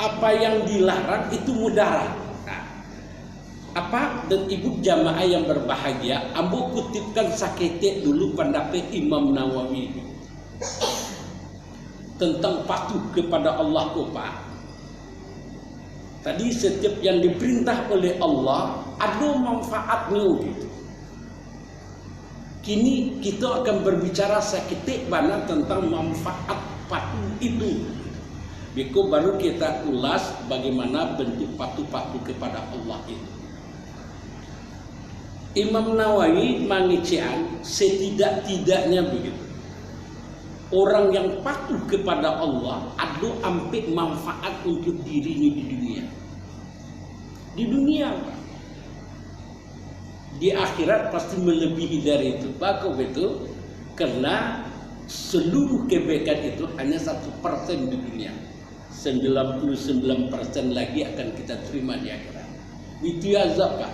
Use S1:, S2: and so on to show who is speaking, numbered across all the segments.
S1: apa yang dilarang itu mudarat. Nah, apa dan ibu jamaah yang berbahagia, ambo kutipkan sakete dulu pendapat Imam Nawawi tentang patuh kepada Allah Pak. Tadi setiap yang diperintah oleh Allah ada manfaatnya gitu. Kini kita akan berbicara seketik banyak tentang manfaat patuh itu. Biko baru kita ulas bagaimana bentuk patuh-patuh kepada Allah itu. Imam Nawawi mengician setidak-tidaknya begitu. Orang yang patuh kepada Allah ada ambil manfaat untuk dirinya di dunia. Di dunia Pak. Di akhirat pasti melebihi dari itu. Bagus betul. Karena seluruh kebaikan itu hanya 1% di dunia. 99% lagi akan kita terima di akhirat. Itu azab Pak.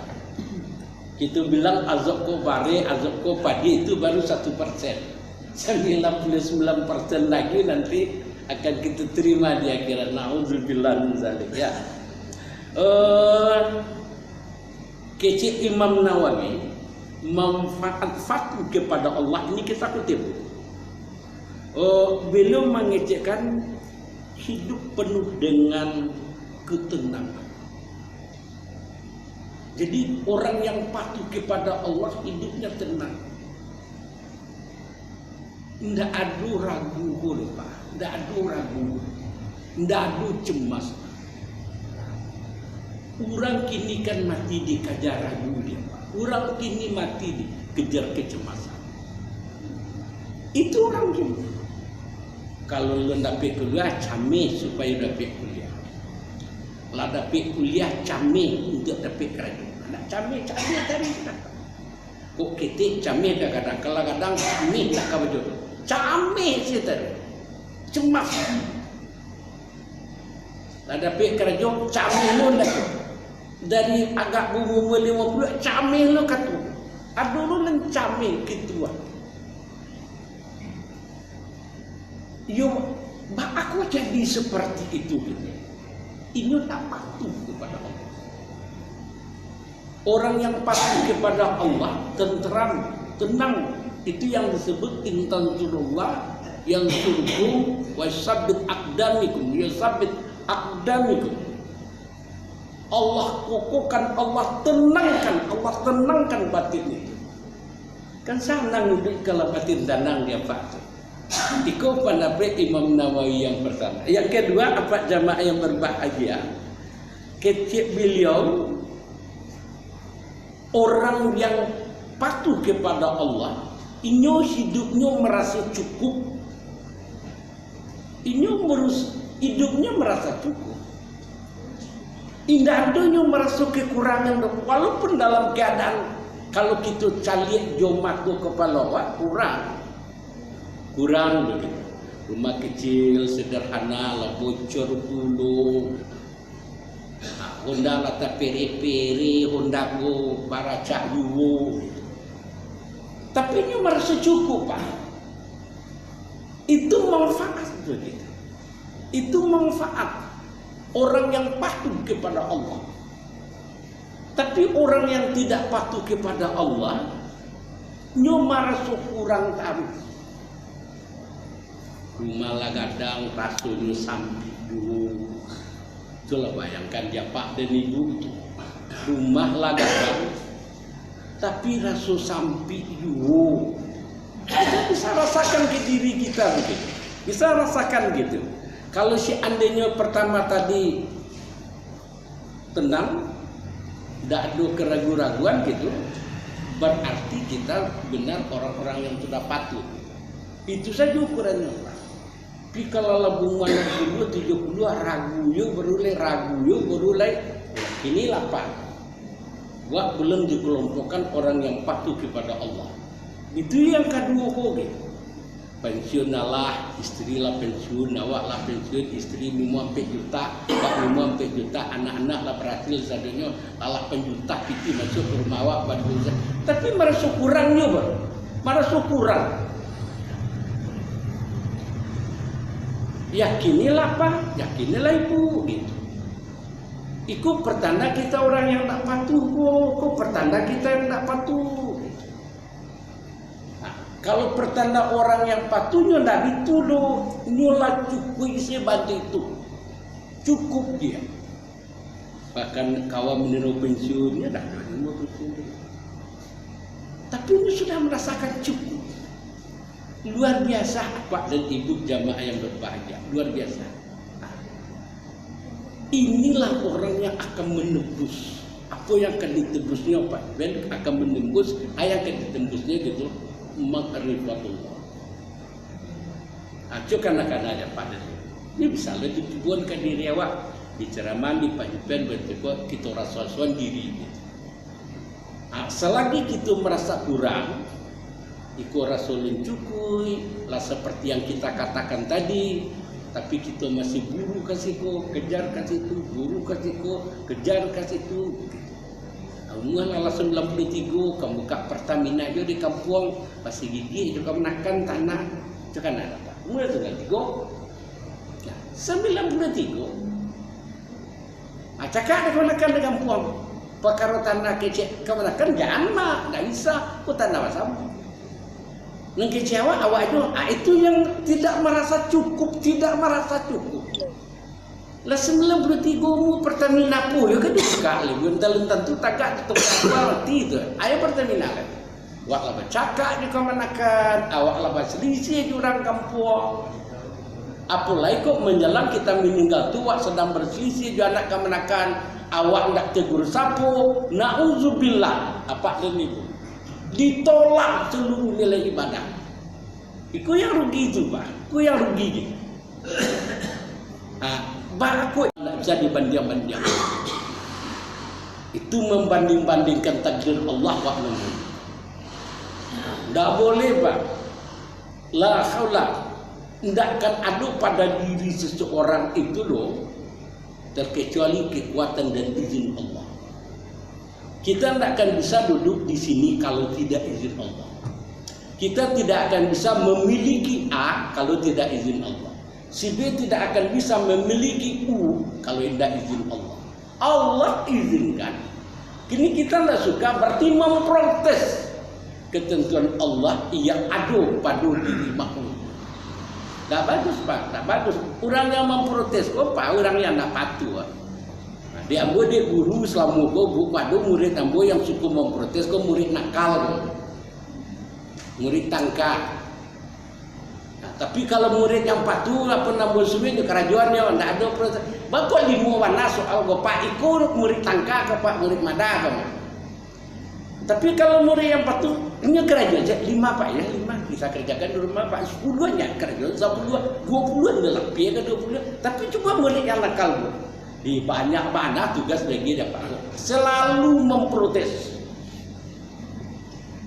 S1: Kita bilang azab ko bare, azab ko padi itu baru 1%. 99% lagi nanti akan kita terima di akhirat. Nauzubillah min zalik ya. Kecil Imam Nawawi manfaat patuh kepada Allah ini kita kutip. Beliau mengecekkan hidup penuh dengan ketenangan. Jadi orang yang patuh kepada Allah hidupnya tenang. Tidak ada ragu Pak, tidak ada ragu, tidak ada cemas. Orang kini kan mati dikejar ragu dia Pak. Orang kini mati dikejar kecemasan. Itu orang kini. Kalau lu dapat kuliah, camih supaya dapat kuliah. Kalau dapat kuliah, camih untuk dapat kerja. Nak camih tadi sudah. Kok kita camih kadang-kadang, kadang-kadang camih tak kau jodoh. Camih sih tadi. Cemas. Kalau dapat kerja, camih lu dapat. Dari agak bumbu 50 camil lo katu. Aduh lo nang camil ketua. Yo, aku jadi seperti itu gitu. Ini tak patuh kepada Allah. Orang yang patuh kepada Allah tenteram, tenang. Itu yang disebut intansurullah yang surgu wa sabbit aqdamikum, ya sabbit aqdamikum. Allah kokohkan, Allah tenangkan batin itu. Kan senang kalau batin tenang dia patuh. Itu pendapat Imam Nawawi yang pertama. Yang kedua, apa jamaah yang berbahagia? Kecil beliau orang yang patuh kepada Allah, ini hidupnya merasa cukup. Hidupnya merasa cukup. Indah adanya merasa kekurangan, walaupun dalam keadaan kalau kita caliak jomat ke kepala kurang begitu. Rumah kecil sederhana lah bocor dulu. Honda lata peri-peri, Honda go baracak dulu. Tapi ini merasa cukup Pak. Itu manfaat begitu. Itu manfaat. Orang yang patuh kepada Allah. Tapi orang yang tidak patuh kepada Allah, merasa kurang tahu. Rumah lah kadang rasanya sampai dulu. Itulah bayangkan dia Pak dan Ibu itu. Rumah lah kadang, tapi rasa sampai dulu. Kita bisa rasakan ke diri kita begitu. Bisa rasakan gitu. Kalau seandainya pertama tadi tenang, tidak ada keraguan-raguan gitu, berarti kita benar orang-orang yang sudah patuh. Itu saja ukurannya Pak. Tapi kalau labungan 30 ragu berulai ini 8. Wah, belum dikelompokkan orang yang patuh kepada Allah. Itu yang kedua kok gitu. Pensiun lah, istri lah pensiun, awak lah pensiun, istri 50 juta, awak 50 juta, anak-anak lah berhasil sadanya lah penjuta itu masuk ke rumah awak bantu. Tapi merasa kurangnya Bang. Merasa kurang. yakinilah Pak, yakinilah Ibu gitu. Itu pertanda kita orang yang tak patuh kok pertanda kita yang tak patuh gitu. Nah, kalau pertanda orang yang patuhnya tidak itu loh, nyolah cukup isi bantu itu cukup dia. Bahkan kawan meniru pensiunnya dah mau pensiun. Tapi ini sudah merasakan cukup. Luar biasa Pak dan Ibu jamaah yang berbahagia, luar biasa. Inilah orang yang akan menembus apa yang akan ditembusnya Pak Ben akan menembus ayat yang ditembusnya gitu makrifatullah. Aco karena ada Pak Ben ini bisa lebih dibuatkan diri awak di ceramah di Pak Ben bertekuk kita rasuan diri gitu. Selagi kita merasa kurang ikut rasulin cukui lah seperti yang kita katakan tadi. Tapi kita masih buru ke situ, kejar ke situ, buru ke situ, kejar ke situ. Umumnya alasan 93, kamu buka Pertamina aja di kampung, masih gigi, itu kamu nakan tanah, itu kan ada Pak. Umumnya 93, nah, 93, cakap ada kamu nakan di kampung, perkara tanah kecil, kamu nakan jangan mak, nggak bisa, aku tanah sama. Yang kecewa awak itu yang tidak merasa cukup, Lah 93 mu Pertamina pun ya kedua kali, bentar-bentar tu takak tu kualiti tu. Ayo Pertamina kan. Awak lah bercakap di kemanakan, awak lah berselisih di orang kampung. Apalagi kok menjelang kita meninggal tua sedang berselisih di anak kemanakan, awak ndak tegur sapu, nauzubillah, apa ini? Ditolak seluruh nilai ibadah. Itu yang rugi itu Pak. Itu yang rugi gitu. Aku tidak bisa dibanding-banding. Itu membanding-bandingkan takdir Allah wa nabi. Tidak boleh Pak. La haula. Tidak akan ada pada diri seseorang itu loh terkecuali kekuatan dan izin Allah. Kita tidak akan bisa duduk di sini kalau tidak izin Allah. Kita tidak akan bisa memiliki A kalau tidak izin Allah. Si B tidak akan bisa memiliki U kalau tidak izin Allah. Allah izinkan. Kini kita tidak suka berarti memprotes ketentuan Allah yang ada pada diri makhluk. Tak bagus Pak, tak bagus. Orang yang memprotes, Pak, orang yang tidak patuh. Dia ambo dia guru selama bu padu murid ambo yang suka memprotes kok murid nakal, murid tangka. Nah, tapi kalau murid yang patuh apa nambah suwi di kerajaannya tidak ada protes. Bakal lima warna soal bapak ikut murid tangka ke pak murid madah kamu. Tapi kalau murid yang patuh ini kerajaan 5 Pak ya 5 kita kerjakan di rumah Pak 10 nya kerajaan 10 20 lebih ke 20 tapi coba murid yang nakal bu. Di banyak mana tugas lagi dapat selalu memprotes.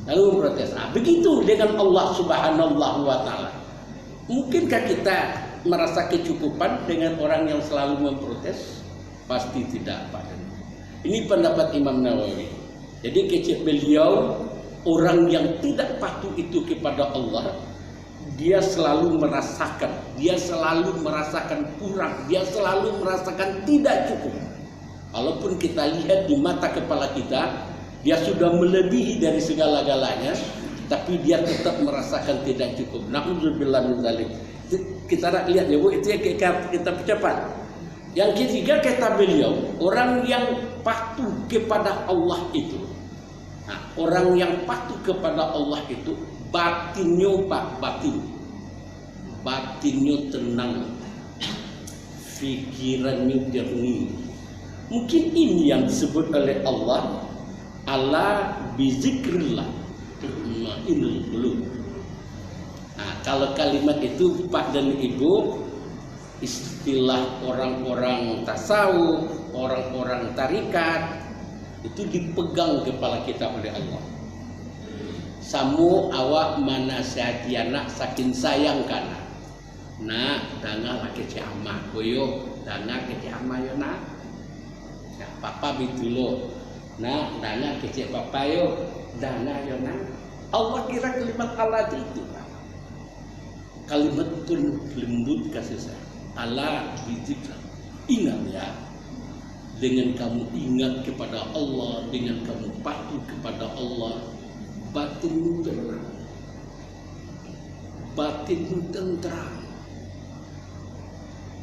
S1: Nah, begitu dengan Allah Subhanahu wa taala. Mungkinkah kita merasa kecukupan dengan orang yang selalu memprotes? Pasti tidak, Pak. Ini pendapat Imam Nawawi. Jadi kecil beliau orang yang tidak patuh itu kepada Allah, dia selalu merasakan kurang, dia selalu merasakan tidak cukup. Walaupun kita lihat di mata kepala kita, dia sudah melebihi dari segala-galanya, tapi dia tetap merasakan tidak cukup. Na'udzubillah min dzalik. Kita lihat ya Bu, itu yang kita percepat. Yang ketiga kata beliau, orang yang patuh kepada Allah itu. Nah, orang yang patuh kepada Allah itu batinnya batinnya tenang, pikirannya jernih. Mungkin ini yang disebut oleh Allah ala bizikrillah innal qulub. Nah, kalau kalimat itu Pak dan Ibu istilah orang-orang tasawuf, orang-orang tarikat itu dipegang kepala kita oleh Allah. Samu awak manasihati anak saking sayang kana. Nah, dana laki ciamah koyo, dana ke ciamah yo nak. Ya, papa bitulo. Nah, dana ke papa yo, dana yo nak. Allah kira kalimat Allah itu. Kalimat pun lembut kasih sayang. ala bizikra. Ingat ya, dengan kamu ingat kepada Allah, dengan kamu patuh kepada Allah, batinmu tenang, batinmu tentram.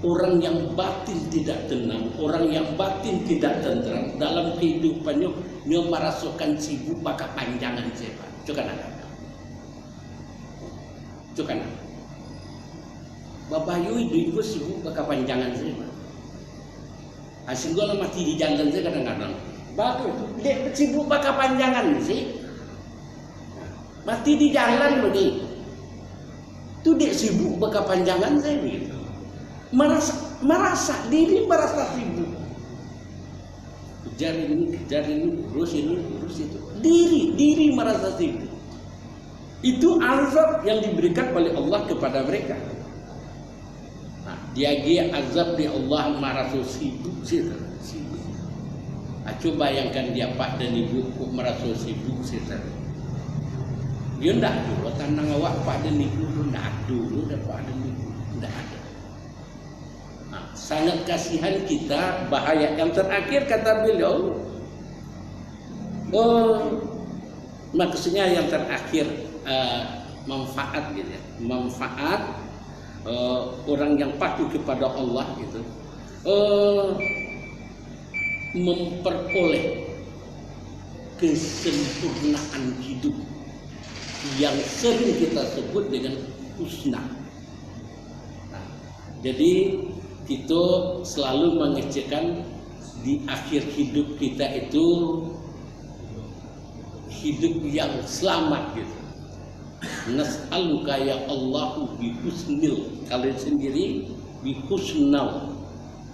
S1: Orang yang batin tidak tenang, orang yang batin tidak tentram dalam kehidupannya, dia merasakan sibuk maka panjangan siapa. Coba ada. Coba ada. Bapak Yui itu sibuk maka panjangan siapa. Asyik gua mati di jalan saya kadang-kadang. Bagus, dia sibuk maka panjangan sih. Mati di jalan begini. Itu dia sibuk maka panjangan saya begitu. Merasa diri merasa sibuk. Kejar ini, urus itu. Diri merasa sibuk. Itu azab yang diberikan oleh Allah kepada mereka. Nah, dia azab di Allah merasa sibuk. Coba bayangkan dia pak dan ibu kok merasa sibuk dia ndak dulu tanang awak pak dan ibu ndak dulu dah pak dan ibu ndak ada. Sangat kasihan kita, bahaya. Yang terakhir kata beliau, maksudnya yang terakhir manfaat gitu ya. Manfaat orang yang patuh kepada Allah gitu, memperoleh kesempurnaan hidup yang sering kita sebut dengan husna. Nah, jadi kita selalu mengecekkan di akhir hidup kita itu hidup yang selamat gitu. Nas'aluka ya Allahu bi husnil, kalian sendiri bi husnal,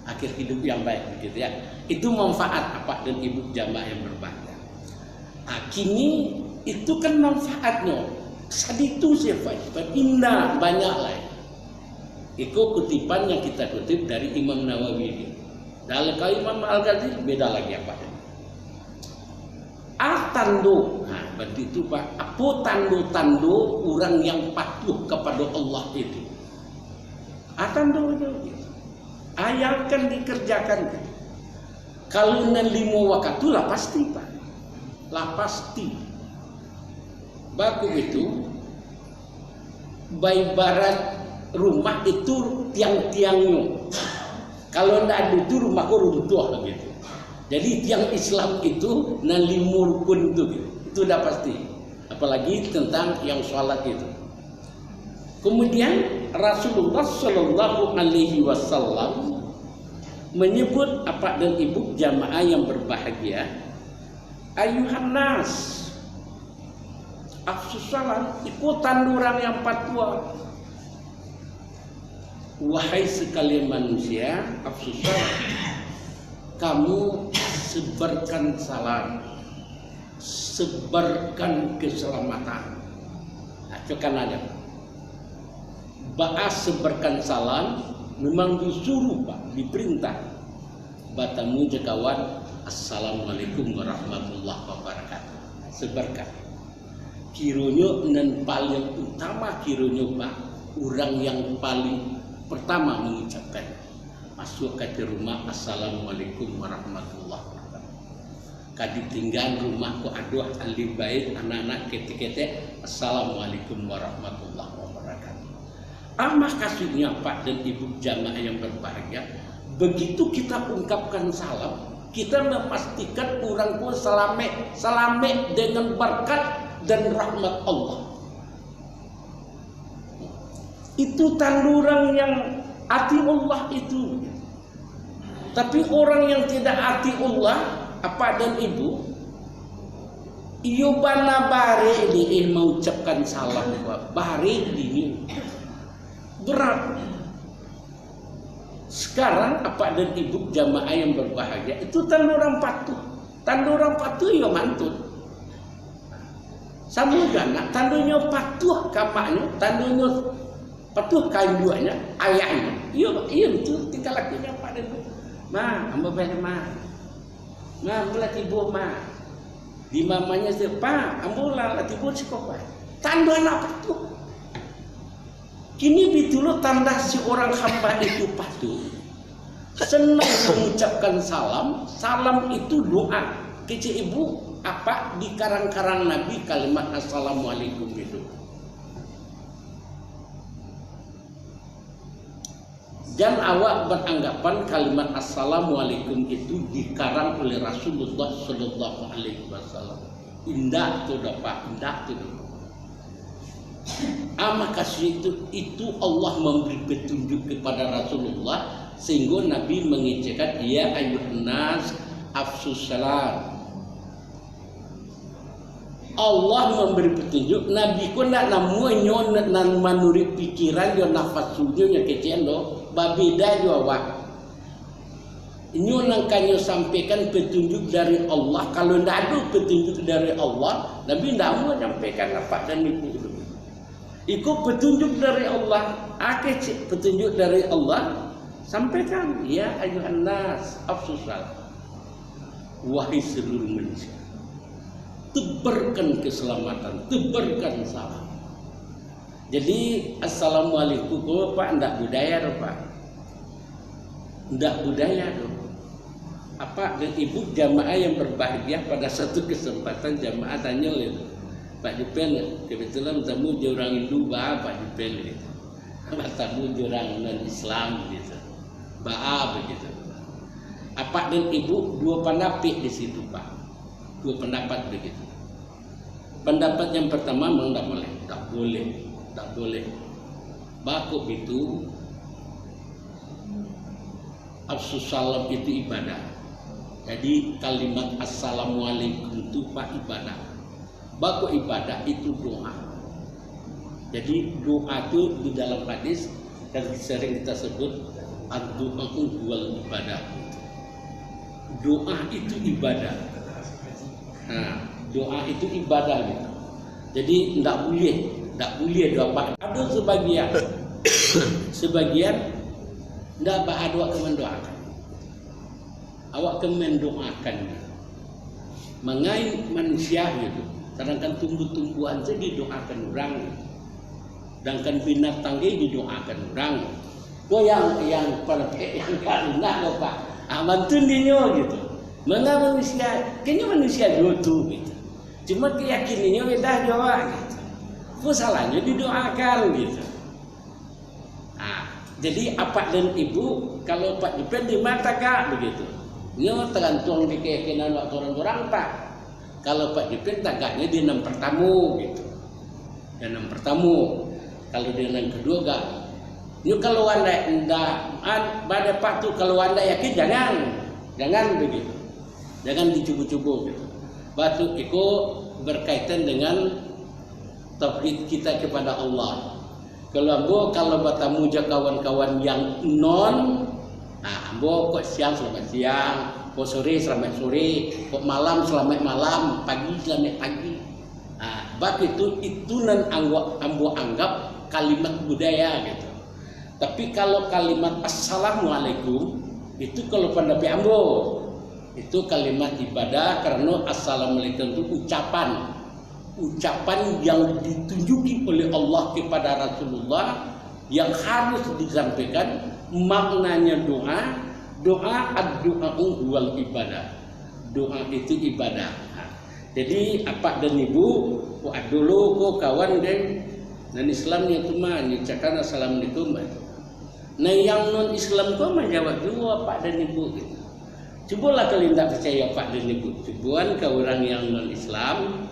S1: akhir hidup yang baik gitu ya. Itu manfaat apa dan ibu jamaah yang berbahagia. Nah, kini itu kan manfaatnya. Saditu siapa? Indah banyak lah. Itu kutipan yang kita kutip dari Imam Nawawi. Dalam Imam Al-Ghazali beda lagi apa? Tando. Nah, berarti itu Pak. Apa tando-tando orang yang patuh kepada Allah itu? Tando itu. Ayatkan dikerjakan. Kalau lima waktu lah pasti Pak. Lah pasti. Baku itu baik barat rumah itu tiang-tiangnya. Kalau tidak ada itu rumahku runtuh gitu. Jadi tiang Islam itu nalimur pun itu gitu. Itu udah pasti. Apalagi tentang yang sholat itu. Kemudian Rasulullah Shallallahu Alaihi Wasallam menyebut apa dan ibu jamaah yang berbahagia, ayuhan nas, afsus salam, ikutan orang yang patuh. Wahai sekalian manusia, afsus salam, kamu sebarkan salam, sebarkan keselamatan. Nah, cokan ada. Bahas sebarkan salam memang disuruh Pak, diperintah. Batamu jekawan, assalamualaikum warahmatullahi wabarakatuh. Sebarkan. Kironya dan paling utama kironya Pak, orang yang paling pertama mengucapkan masuk ke rumah, assalamualaikum warahmatullahi wabarakatuh. Kadi tinggal rumahku aduh ahli bait anak-anak ketik-ketik, assalamualaikum warahmatullahi wabarakatuh. Amah kasihnya Pak dan Ibu jamaah yang berbahagia, begitu kita ungkapkan salam, kita memastikan orang tua salame dengan berkat dan rahmat Allah. Itu tanduran yang hati Allah itu. Tapi orang yang tidak hati Allah, apa dan ibu, iyo bana bare ini mengucapkan salam bare ini berat. Sekarang apa dan ibu jamaah yang berbahagia itu tanduran patuh. Tanduran patuh iyo mantut. Sama gana tandunya patuh kamaknya, tandunya patuh kainduanya, ayahnya. Iya betul tinggal lakunya Pak dan Bu. Ma, amba bayar ma. Ma, mula tibu ma. Di mamanya siapa? Ambo lah tibu si kopai. Tandu anak patuh. Kini bitulo tanda si orang hamba itu patuh, senang mengucapkan salam. Salam itu doa. Kece ibu apa di karang-karang Nabi kalimat assalamualaikum itu. Dan awak beranggapan kalimat assalamualaikum itu dikarang oleh Rasulullah Sallallahu Alaihi Wasallam. Indah tu dapat, indah tu dapat. Maka itu Allah memberi petunjuk kepada Rasulullah sehingga Nabi mengejarkan ya ayuhan nas afsus salam. Allah memberi petunjuk Nabi ko nak namuanyo nan manuri pikiran yo nafasunya nya kecendo babeda jo awak. Inyo nang kanyo sampaikan petunjuk dari Allah. Kalau ndak ada petunjuk dari Allah, Nabi ndak mau nyampaikan apa dan itu. Iku petunjuk dari Allah. Ake petunjuk dari Allah sampaikan ya ayuhan nas afsus salam. Wahai seluruh manusia, tebarkan keselamatan, tebarkan salam. Jadi assalamualaikum kok Pak ndak budaya doh Pak. Ndak budaya doh. Apa dan ibu jamaah yang berbahagia pada satu kesempatan jamaah tanya oleh Pak Jupen, kebetulan tamu orang Hindu Pak Jupen gitu. Tamu orang non Islam gitu. Begitu. Apa dan ibu dua pendapat di situ Pak. Dua pendapat begitu. Pendapat yang pertama memang tak boleh. Bakuk itu afsus salam itu ibadah. Jadi kalimat assalamualaikum itu Pak ibadah. Bakuk ibadah itu doa. Jadi doa itu di dalam hadis dan sering kita sebut ad-du'a wal ibadah. Doa itu ibadah. Nah, doa itu ibadah gitu. Jadi tidak boleh doa. Ada sebagian tidak berdoa mendoakan. Awak mendoakan mengai manusia gitu. Sedangkan tumbuh-tumbuhan saja didoakan orang. Sedangkan binatang didoakan orang. Kau yang karena lo Pak. Mantun dinyo gitu. Mengai manusia, kayaknya manusia jodoh gitu. Cuma keyakinannya beda doa gitu. Kok salahnya didoakan gitu. Nah, jadi apa dan ibu kalau Pak Jupen di mata Kak begitu. Ini tergantung di keyakinan orang-orang Pak. Kalau Pak Jupen tagaknya di enam pertamu gitu. Di enam pertamu. Kalau di enam kedua gak. Ini kalau anda pada Pak tuh kalau anda yakin jangan begitu. Jangan dicubu-cubu gitu. Batu itu berkaitan dengan tauhid kita kepada Allah. Kalau bertemu kawan-kawan yang non, ambo kok siang selamat siang, kok sore selamat sore, kok malam selamat malam, pagi selamat pagi. Bab itu nan ambo anggap kalimat budaya gitu. Tapi kalau kalimat assalamualaikum itu kalau pendapat ambo itu kalimat ibadah karena assalamualaikum itu ucapan yang ditunjuki oleh Allah kepada Rasulullah yang harus disampaikan maknanya doa ad-du'a wal ibadah. Doa itu ibadah. Jadi apa dan ibu dulu kok kawan dan Islam itu mah nyucakan assalamualaikum. Nah yang non Islam kok menjawab dua Pak dan Ibu gitu. Cobalah kalian tak percaya Pak dan Ibu. Cobalah ke orang yang non Islam.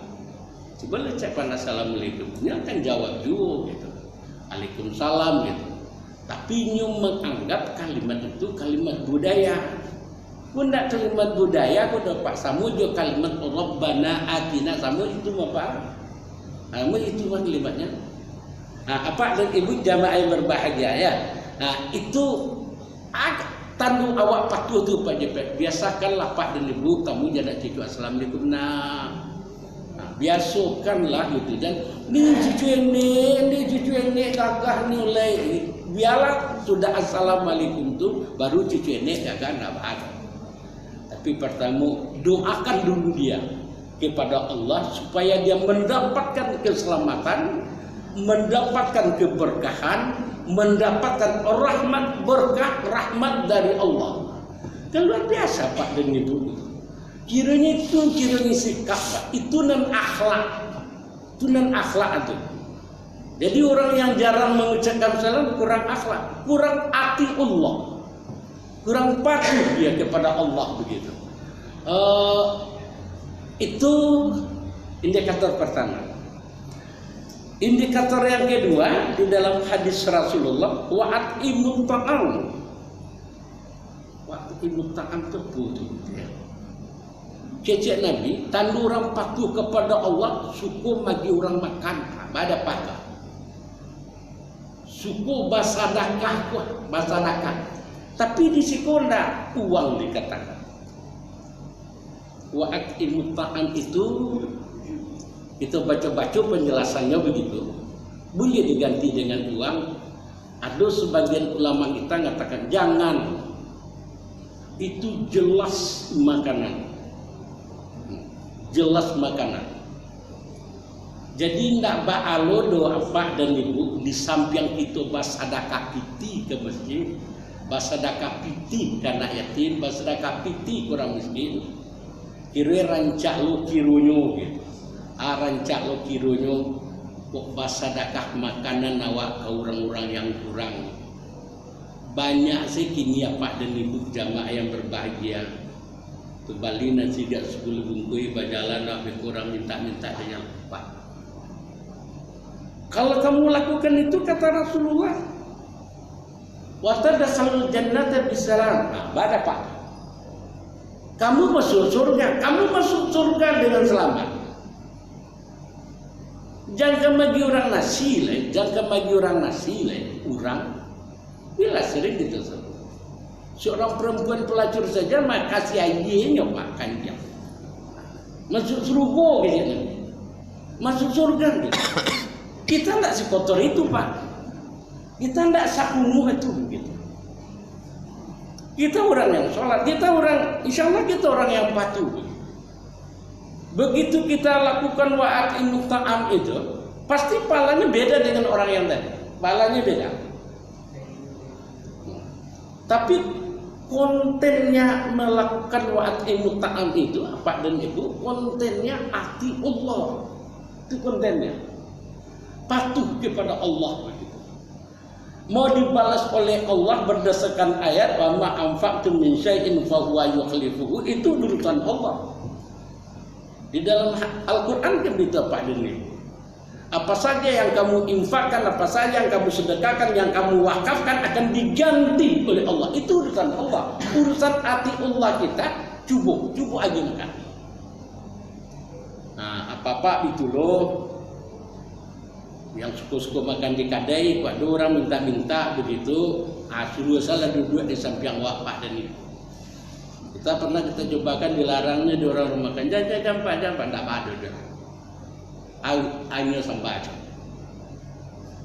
S1: Cobalah ucapan assalamualaikum. Dia akan jawab juga gitu. Waalaikumsalam gitu. Tapi nyum menganggap kalimat itu kalimat budaya. Pun tak kalimat budaya kau dapat sama juga kalimat Rabbana atina sama itu apa? Sama itu mah kalimatnya. Apa dan Ibu jamaah yang berbahagia ya. Itu tandung awak patuh tu Pak Jepet. Biasakanlah Pak dan Ibu kamu jangan cikgu assalamualaikum biasakanlah gitu dan ni cucu ini gagah nilai biarlah sudah assalamualaikum tu baru cucu ini gagah nak ada. Tapi pertama doakan dulu dia kepada Allah supaya dia mendapatkan keselamatan mendapatkan keberkahan, mendapatkan rahmat, berkah, rahmat dari Allah. Kan luar biasa Pak dan Ibu. Kiranya sikap Pak. Itu non akhlak. Itu non akhlak itu. Jadi orang yang jarang mengucapkan salam kurang akhlak, kurang ati Allah, kurang patuh dia kepada Allah begitu. Itu indikator pertama. Indikator yang kedua di dalam hadis Rasulullah, wa'at'imut ta'am. Wa'at'imut ta'am itu butuh. Cecek Nabi, tanda orang patuh kepada Allah, suku bagi orang makan, pada pakai. Suku basadakah, basadakah. Tapi di sekolah uang dikatakan. Wa'at'imut ta'am itu kita baca-baca penjelasannya begitu. Boleh diganti dengan uang. Ada sebagian ulama kita mengatakan jangan. Itu jelas makanan. Jelas makanan. Jadi tidak ba'alo doa Pak dan Ibu di samping itu basadakah piti ke masjid, basadakah piti ke anak yatim, basadakah piti kurang miskin. Kira rancak lu kirunyo gitu. Rancak lo kironyo kok basadakah makanan awak ke orang-orang yang kurang. Banyak sih kini ya Pak dan Ibu jamaah yang berbahagia. Kembali nasi gak 10 bungkui bajalan sampai kurang minta-minta dengan Pak. Kalau kamu lakukan itu kata Rasulullah, wa tadkhulul jannata bisalam. Nah, pada Pak. Kamu masuk surga, dengan selamat. Jangan bagi orang nasi lah, orang bila sering gitu seorang perempuan pelacur saja makasih ayahnya makan dia masuk surga gitu, masuk surga gitu. Kita tidak sekotor itu Pak, kita tidak sakumuh itu gitu. Kita orang yang sholat, kita orang, insya Allah kita orang yang patuh gitu. Begitu kita lakukan wa'at'imut ta'am itu, pasti pahalanya beda dengan orang yang tadi. Pahalanya beda. Tapi kontennya melakukan wa'at'imut ta'am itu, Pak dan Ibu, kontennya ati Allah. Itu kontennya. Patuh kepada Allah begitu. Mau dibalas oleh Allah berdasarkan ayat wa ma anfaqtum min syai'in fa huwa yukhlifuhu, itu urusan Allah. Di dalam Al-Quran kan kita Pak Dini. Apa saja yang kamu infakkan, apa saja yang kamu sedekahkan, yang kamu wakafkan akan diganti oleh Allah. Itu urusan Allah. Urusan hati Allah kita cubuh aja makan. Nah, apa-apa itu loh. Yang suka-suka makan di kadai, Pak orang minta-minta begitu. Suruh salah duduk di samping Pak Dini. Kita pernah cobakan dilarangnya di orang rumah makan jangan Pak tidak ada dah. Hanya sambaca.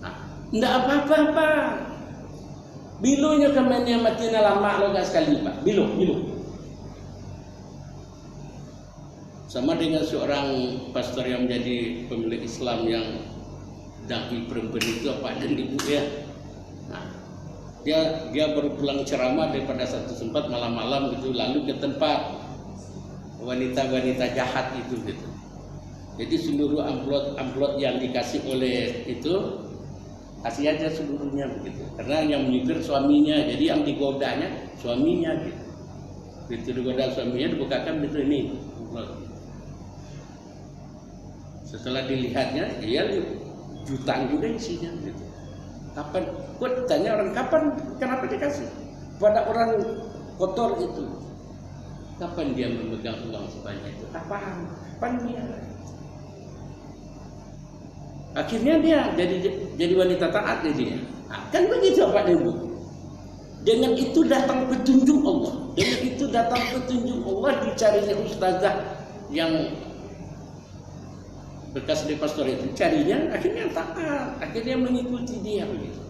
S1: Nah, tidak apa-apa Pak. Bilunya kemennya matina lama lo gak sekali Pak. Bilu. Sama dengan seorang pastor yang menjadi pemilik Islam yang daki perempuan itu Pak dan Ibu ya. Nah, dia baru pulang ceramah daripada satu tempat malam-malam gitu, lalu ke tempat wanita-wanita jahat itu gitu. Jadi seluruh amplop yang dikasih oleh itu kasih aja seluruhnya begitu. Karena yang menyupir suaminya, jadi yang digodanya suaminya gitu. Begitu digoda suaminya dibukakan gitu ini amplop. Setelah dilihatnya, dia jutaan juga isinya gitu. Kapan? Kok tanya orang kapan? Kenapa dikasih? Pada orang kotor itu. Kapan dia memegang uang sebanyak itu? Kapan dia? Akhirnya dia jadi wanita taat dia. Nah, kan begitu Pak Ibu. Dengan itu datang petunjuk Allah. Dengan itu datang petunjuk Allah, dicarinya ustazah yang bekas di pastor itu, carinya akhirnya taat, akhirnya mengikuti dia begitu.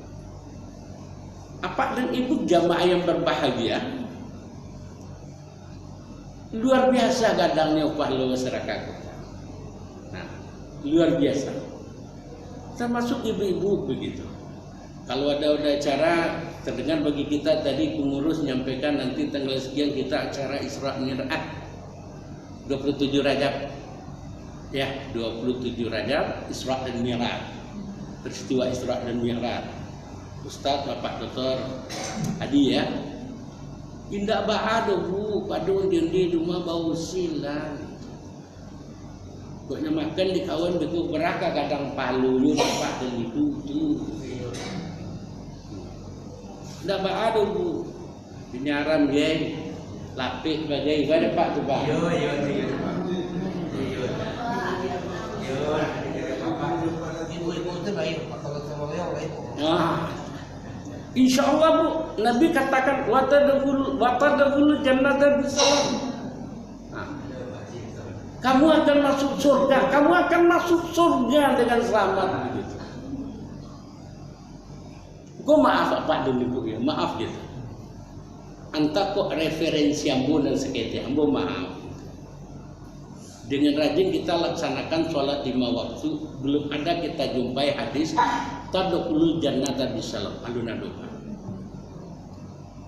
S1: Apa dan Ibu jamaah yang berbahagia, luar biasa gadangnya upah lo masyarakat. Nah, luar biasa. termasuk ibu-ibu begitu. Kalau ada acara terdengar bagi kita tadi pengurus menyampaikan nanti tanggal sekian kita acara Isra Mi'raj 27 Rajab ya, 27 Rajab Isra dan Mi'raj, peristiwa Isra dan Mi'raj. Ustaz Bapak Dr. Hadi ya, indah bahado bu, padu di rumah bau silang. Pokoknya makan di kawan betul beraka kadang palu lu Bapak dan itu tuh. Ndak bahado bu, penyaram geng, lapik bagai pada Pak tu Pak. Yo. Ibu-ibu itu baik, kalau sama baik. Nah, insya Allah bu, Nabi katakan watadkhulul jannata bisalam. Kamu akan masuk surga, kamu akan masuk surga dengan selamat begitu. Gue maaf Pak dan Ibu ya, maaf gitu. Anta kok referensi ambo dan sekete, ambo maaf. Dengan rajin kita laksanakan sholat 5 waktu, belum ada kita jumpai hadis tadkhulul jannata bisalam. Alun-alun.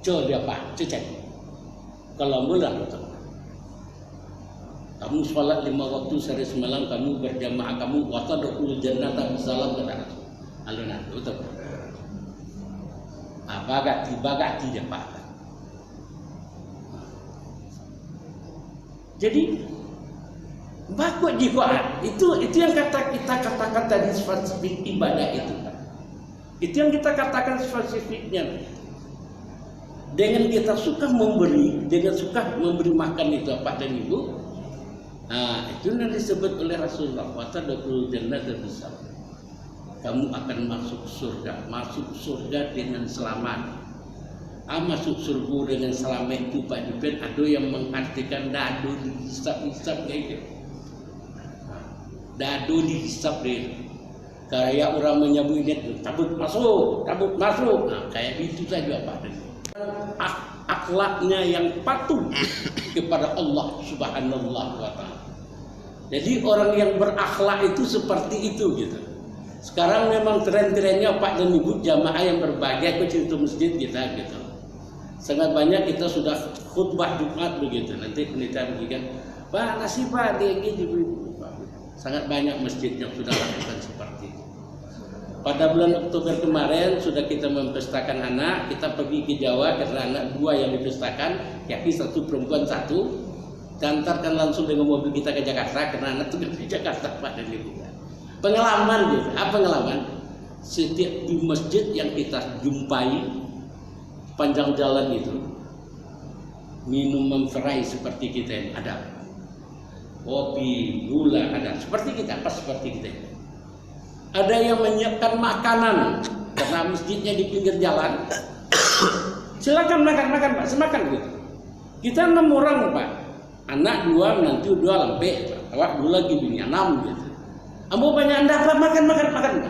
S1: Coba Pak, cek. Kalau mudah betul. Kamu sholat 5 waktu sehari semalam, kamu berjamaah, kamu watadkhulul jannata bisalam kata alun-alun betul. Bagati dia Pak. Jadi bagus juga itu yang kita katakan tadi spesifik ibadah itu. Itu yang kita katakan spesifiknya. Dengan kita suka memberi, dengan suka memberi makan itu Pak dan Ibu. Nah, itu yang disebut oleh Rasulullah, watadkhulul jannata bisalam. Kamu akan masuk surga dengan selamat. Masuk surga dengan selamat itu Pak Jupin, ada yang mengartikan dado dihisap kayak gitu. Dado dihisap deh. Kayak orang menyambut ini, cabut masuk. Nah, kayak itu saja Pak. Akhlaknya yang patuh kepada Allah Subhanahu wa Ta'ala. Jadi orang yang berakhlak itu seperti itu gitu. Sekarang memang tren-trennya Pak dan Ibu jamaah yang berbahagia ke situ masjid kita gitu. Sangat banyak kita sudah khutbah Jumat begitu. Nanti penelitian begini, Pak nasib Pak dia gitu. Sangat banyak masjid yang sudah lakukan seperti itu. Pada bulan Oktober kemarin sudah kita mempestakan anak. Kita pergi ke Jawa karena anak 2 yang dipestakan, yakni 1 perempuan 1. Diantarkan langsung dengan mobil kita ke Jakarta karena anak tugas di Jakarta Pak dan Ibu. Pengalaman gitu. Apa pengalaman? Setiap di masjid yang kita jumpai panjang jalan itu minum memferai seperti kita yang ada. Kopi, gula ada. Seperti kita, pas seperti kita. Ada yang menyiapkan makanan karena masjidnya di pinggir jalan. Silakan makan Pak, semakan gitu. Kita 6 orang Pak. Anak 2, menantu 2 lempe. Awak 2 lagi bini 6 gitu. Ambo banyak Anda makan.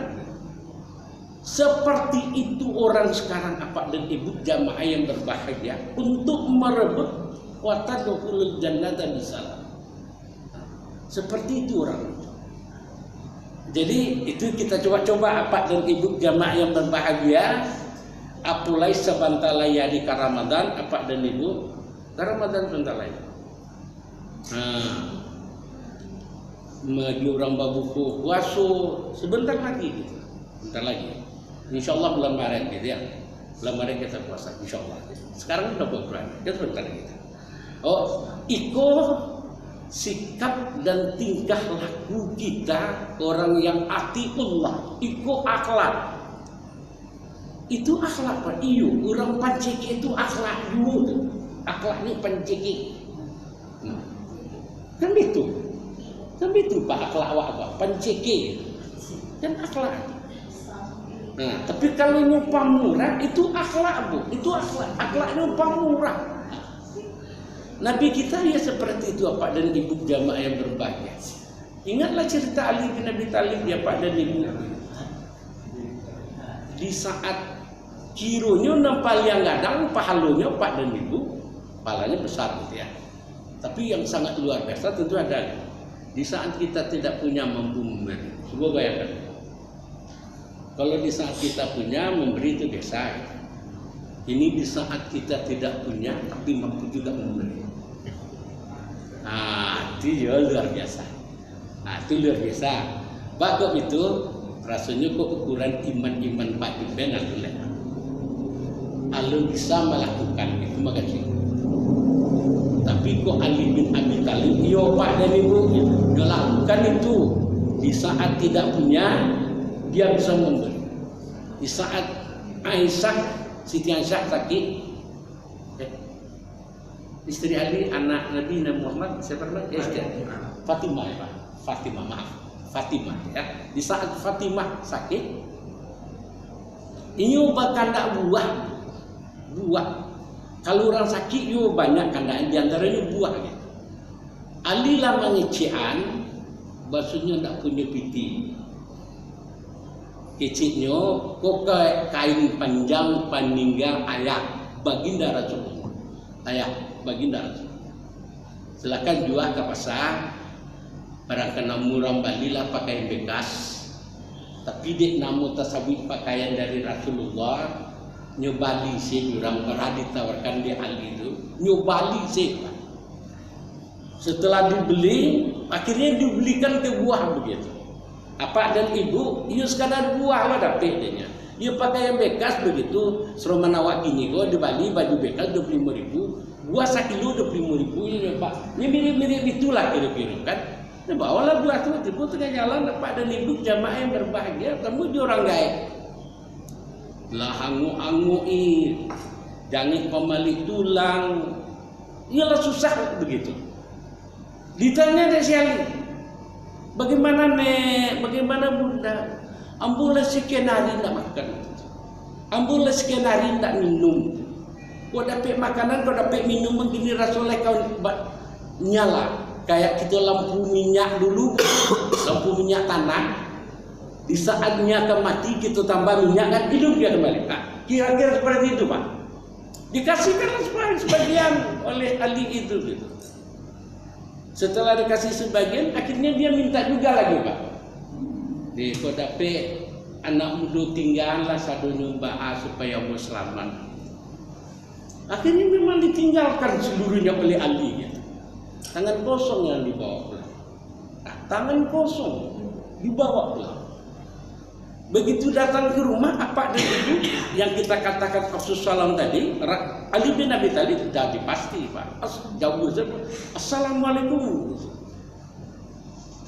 S1: Seperti itu orang sekarang Pak dan Ibu jamaah yang berbahagia untuk merebut watadkhulul jannata bisalam. Seperti itu orang. Jadi itu kita coba Pak dan Ibu jamaah yang berbahagia. Apulai sebantalaya di Ramadan Pak dan Ibu. Ramadan sebantalaya. Bagi orang babuku puasa sebentar lagi gitu. Bentar lagi. Insyaallah bulan Maret gitu ya. Bulan Maret kita puasa insyaallah. Sekarang udah bulan. Kita bentar lagi. Iko sikap dan tingkah laku kita orang yang atiullah, iko akhlak. Itu akhlak Pak. Iyo, orang panceki itu akhlak dulu. Akhlaknya panceki. Kan itu Pak akhlak apa? Panceki dan akhlak. Nah, tapi kalau nyumpah murah itu akhlak Bu, itu akhlak nyumpah murah. Nabi kita ya seperti itu Pak dan Ibu jamaah yang berbahagia. Ingatlah cerita Ali bin Abi Thalib ya Pak dan Ibu. Di saat kironya nempal yang gadang pahalonya Pak dan Ibu, palanya besar gitu ya. Tapi yang sangat luar biasa tentu ada di saat kita tidak punya mampu memberi. Coba bayangkan. Kalau di saat kita punya, memberi itu biasa. Ini di saat kita tidak punya, tapi mampu juga memberi. Nah, itu ya luar biasa. Nah, itu luar biasa. Bakal itu rasanya kok ukuran iman Pak Juben alun bisa melakukan itu makasih. Tapi kok Ali bin Abi Thalib, yo Pak dan Ibu, dia lakukan itu di saat tidak punya, dia bisa memberi. Di saat Aisyah, Siti Aisyah sakit, istri Ali, anak Nabi Muhammad, siapa namanya? Fatimah, ya Pak. Fatimah, maaf, Fatimah ya. Di saat Fatimah sakit, ini obat kandak buah. Kalau orang sakit, yo banyak kandaan, diantaranya buah. Gitu. Ali lah mengecean, maksudnya tak punya piti. Keciknya, kok kain panjang peninggal ayah baginda Rasulullah. Ayah baginda Rasulullah. Silakan jual ke pasar. Barang kena murah balilah pakaian bekas. Tapi dek namu tasawuf pakaian dari Rasulullah. Nyobali sih orang pernah ditawarkan di Ali itu. Nyobali sih. Setelah dibeli, akhirnya dibelikan ke buah begitu. Apa dan ibu, ia sekadar buah lah dapetnya. Ia pakai yang bekas begitu. Serumah nawak ini kok di Bali baju bekas 25.000, buah 1 kilo 25.000 ya Pak. Ini mirip-mirip itulah kira-kira kan. Nah, bawalah buah itu tipu tengah jalan Pak dan ibu jamaah yang berbahagia. Kamu orang gaib. Lah hangu-hangui, jangan pemali tulang. Ialah susah begitu. Ditanya dari Ali, bagaimana nek, bagaimana bunda? Ambulah sekian hari tidak makan, ambulah sekian hari tidak minum. Kau dapat makanan, kau dapat minum begini Rasulullah kau nyala. Kayak kita lampu minyak dulu, lampu minyak tanah. Di saatnya akan mati kita tambah minyak kan hidup dia kembali. Nah, kira-kira seperti itu Pak. Dikasihkan sebagian oleh Ali itu gitu. Setelah dikasih sebagian, akhirnya dia minta juga lagi Pak. Di kodape anak muda tinggallah satu nyumbah supaya mau selamat. Akhirnya memang ditinggalkan seluruhnya oleh Ali. Gitu. Tangan kosong yang dibawa pulang. Nah, tangan kosong dibawa pulang. Begitu datang ke rumah, apa dan ibu yang kita katakan kasus salam tadi, Ali bin Abi Thalib sudah dipasti Pak. Jauh saja. Assalamualaikum.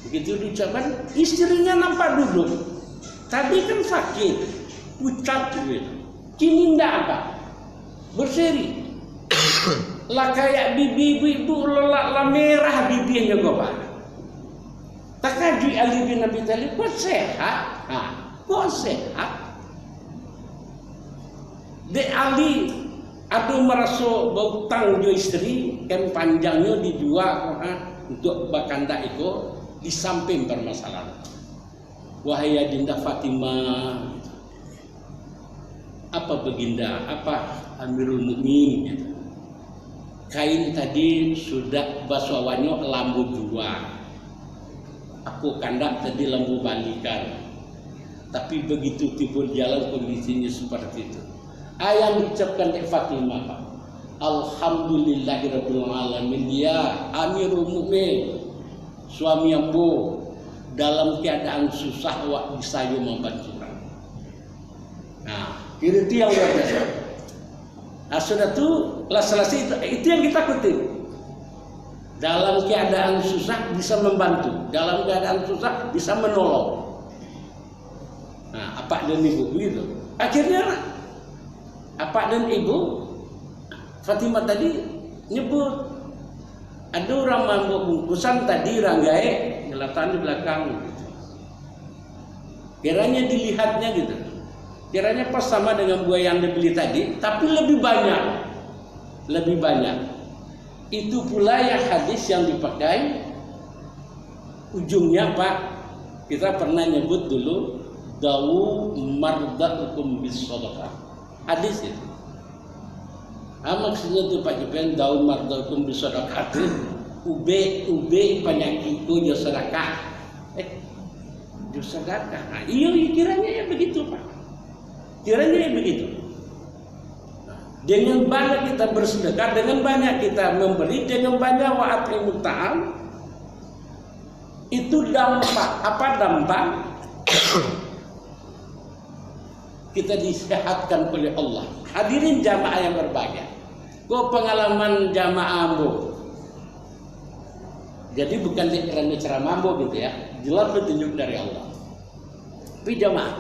S1: Begitu diucapkan, istrinya nampak duduk. Tadi kan sakit, pucat gitu. Kini tidak apa, berseri. Lah kayak bibi ibu lah merah bibirnya kok Pak. Tak kaji Ali bin Abi Thalib kok sehat. Nah, kok sehat? Dek Ali ada merasa berhutang dia istri, kan panjangnya dijual untuk bakanda itu di samping permasalahan. Wahai Adinda Fatimah, apa baginda, apa Amirul Mukminin gitu. Kain tadi sudah basuawannya lambu jual. Aku kandak tadi lambu balikan. Tapi begitu tiba jalan kondisinya seperti itu. Ayat diucapkan oleh Fatimah, Pak. Alhamdulillahirabbil alamin ya Amirul Mukminin, suami ambo dalam keadaan susah wak bisa yo membantu. Nah, itu yang luar biasa. Nah, sudah itu lah selesai itu yang kita kutip. Dalam keadaan susah bisa membantu, dalam keadaan susah bisa menolong. Nah, apa dan ibu begitu. Akhirnya apa dan ibu Fatimah tadi nyebut ada orang membuat bungkusan tadi ranggai ngelatan di belakang gitu. Kiranya dilihatnya gitu. Kiranya pas sama dengan buah yang dibeli tadi, tapi lebih banyak. Lebih banyak. Itu pula yang hadis yang dipakai ujungnya Pak. Kita pernah nyebut dulu dawu mardatukum bis shadaqah. Hadis itu. Maksudnya itu Pak Jipen dawu mardatukum bis shadaqah. Ube penyakitku jo sedekah. sedekah. Nah, iya kiranya ya begitu Pak. Kiranya ya begitu. Dengan banyak kita bersedekah, dengan banyak kita memberi, dengan banyak wa'atimut ta'am, itu dampak apa dampak? Kita disehatkan oleh Allah. Hadirin jamaah yang berbahagia. Kok pengalaman jamaah ambo? Jadi bukan kerana ceramah ambo gitu ya. Jelas petunjuk dari Allah. Tapi jamaah,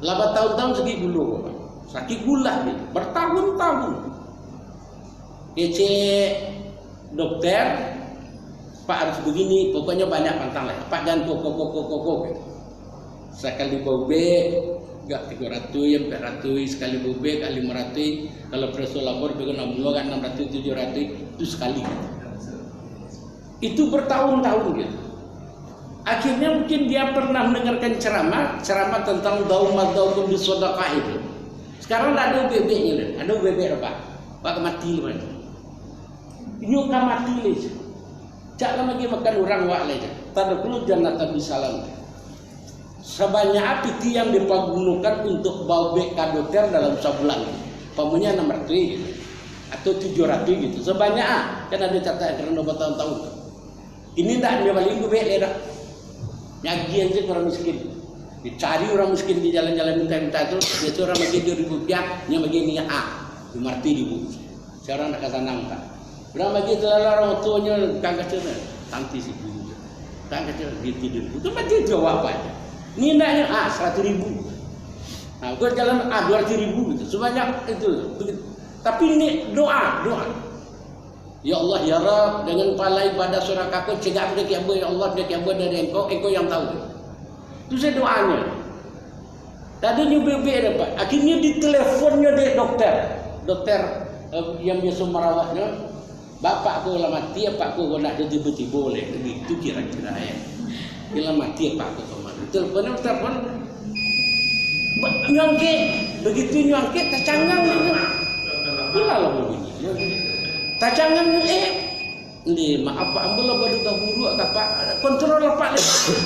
S1: 8 tahun-tahun segi dulu Pak. Sakit gula nih, bertahun-tahun. Kece dokter, Pak harus begini, pokoknya banyak pantang lah. Pak jangan kok. Sekali bobe, gak 300, yang 400, sekali bobe kali 500. Kalau preso lapor, begitu 60 kan 600, 700 itu sekali. Itu bertahun-tahun gitu. Akhirnya mungkin dia pernah mendengarkan ceramah tentang daum bisodakah itu. Sekarang ada bebeknya, ada bebek apa? Pak mati mana? Ini kan mati aja. Jangan lagi makan orang wak aja. Tanda perlu jangan tabi salam. Sebanyak api tiang dipagunukan untuk bebek kadoter dalam sebulan. Pamunya 600 gitu. Atau 700 gitu. Sebanyak kan ada catatan karena bertahun-tahun. Ini tak ada paling bebek dah. Nyagian sih orang miskin. Dicari orang miskin di jalan-jalan minta-minta itu, biasa orang bagi 2.000 rupiah, yang bagi minyak Dimarti ribu. Seorang nak kata nangka. Orang bagi terlalu orang tuanya kang kecil, tanti si ibu. Kang kecil dia tidur. Itu macam jawab aja. Ni naknya 100.000. Nah, gua jalan 200.000 gitu. Sebanyak itu. Tapi ini doa. Ya Allah ya Rabb, dengan pala ibadah surah kakak cegah mereka ya Allah mereka dari engkau yang tahu. Itu saya doanya. Tadi ni bebek dapat. Akhirnya diteleponnya deh dokter yang biasa merawatnya. Bapak aku lah mati, apa aku nak jadi tiba-tiba boleh. Begitu kira-kira ya. Bila mati apa aku kemana? Telepon. Nyangke, begitu nyangke tacangan ni. Bila lah begini. Tacangan ni maaf Pak ambil lah baru buruk apa kontrol apa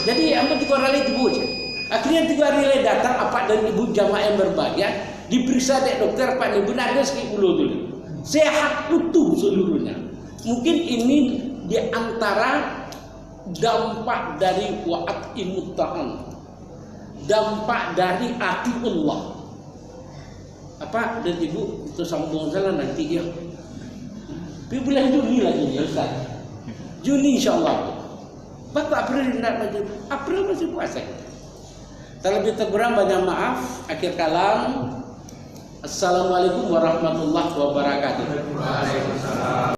S1: jadi ambil 3 hari tibu je. Akhirnya 3 hari lagi datang apa dan ibu jamaah yang berbahagia diperiksa dek dokter Pak ni benar ke sakit bulu dulu sehat utuh seluruhnya. Mungkin ini di antara dampak dari wa'atimut ta'am, dampak dari hati Allah. Apa dan ibu itu sambung salah nanti ya. Di bulan Juni lagi ya Ustaz. Juni insyaAllah. Bapak April masih puasa. Terlebih terkurang banyak maaf. Akhir kalam. Assalamualaikum warahmatullahi wabarakatuh. Waalaikumsalam.